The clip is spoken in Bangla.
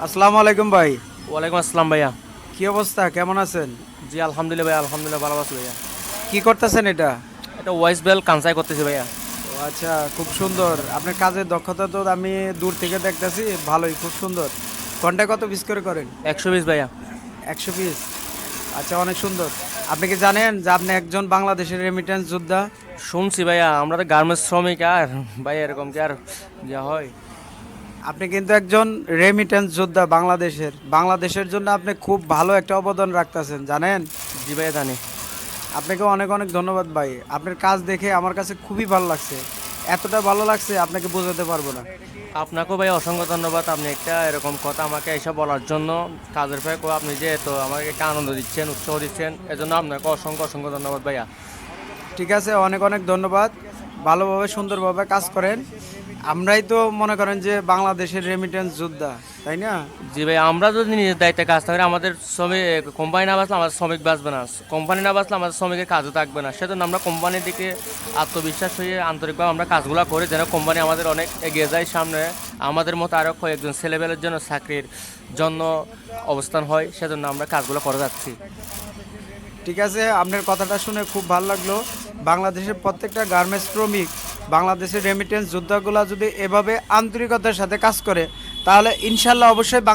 আসসালামু আলাইকুম ভাই। ওয়ালাইকুম আসসালাম ভাইয়া। কি অবস্থা, কেমন আছেন? জি আলহামদুলিল্লাহ ভাইয়া, আলহামদুলিল্লাহ ভালো আছি ভাইয়া। কি করতেছেন এটা? এটা ওয়েস্ট বেল কানসাই করতেছি ভাইয়া। ও আচ্ছা, খুব সুন্দর। আপনার কাজের দক্ষতা তো আমি দূর থেকে দেখতেছি, ভালোই, খুব সুন্দর। ঘন্টায় কত পিস করে করেন? 120 ভাইয়া। 100 পিস? আচ্ছা, অনেক সুন্দর। আপনি কি জানেন যে আপনি একজন বাংলাদেশের রেমিটেন্স যোদ্ধা? শুনছি ভাইয়া, আমরা তো গার্মেন্টস শ্রমিক আর ভাইয়া এরকম কি আর যা হয়। আপনি কিন্তু একজন রেমিটেন্স যোদ্ধা বাংলাদেশের। বাংলাদেশের জন্য আপনি খুব ভালো একটা অবদান রাখতেছেন, জানেন? জি ভাইয়া জানি। আপনাকে অনেক অনেক ধন্যবাদ ভাই। আপনার কাজ দেখে আমার কাছে খুবই ভালো লাগছে। এতটা ভালো লাগছে আপনাকে বোঝাতে পারবো না। আপনাকেও ভাইয়া অসংখ্য ধন্যবাদ, আপনি একটা এরকম কথা আমাকে এসব বলার জন্য। কাজের ফাঁকে আপনি যে এত আমাকে একটা আনন্দ দিচ্ছেন, উৎসাহ দিচ্ছেন, এজন্য আপনাকে অসংখ্য অসংখ্য ধন্যবাদ ভাইয়া। ঠিক আছে, অনেক অনেক ধন্যবাদ। ভালোভাবে সুন্দরভাবে কাজ করেন। আমরাই তো মনে করেন যে বাংলাদেশের রেমিটেন্স যোদ্ধা, তাই না? জি ভাই, আমরা যদি নিজের দায়িত্বে কাজ থাকি, আমাদের শ্রমিক কোম্পানি না বাঁচলে আমাদের শ্রমিক বাঁচবে না, কোম্পানি না বাঁচলে আমাদের শ্রমিকের কাজও থাকবে না। সেজন্য আমরা কোম্পানির দিকে আত্মবিশ্বাস হয়ে আন্তরিকভাবে আমরা কাজগুলো করি, যেন কোম্পানি আমাদের অনেক এগিয়ে যায় সামনে। আমাদের মতো আরও কয়েকজন ছেলেবেলের জন্য চাকরির জন্য অবস্থান হয়, সেজন্য আমরা কাজগুলো করে যাচ্ছি। ঠিক আছে, আপনার কথাটা শুনে খুব ভালো লাগলো। বাংলাদেশের প্রত্যেকটা গার্মেন্টস শ্রমিক, বাংলাদেশের রেমিটেন্স যোদ্ধাগুলা যদি এভাবে আন্তরিকতার সাথে কাজ করে, তাহলে ইনশাল্লাহ অবশ্যই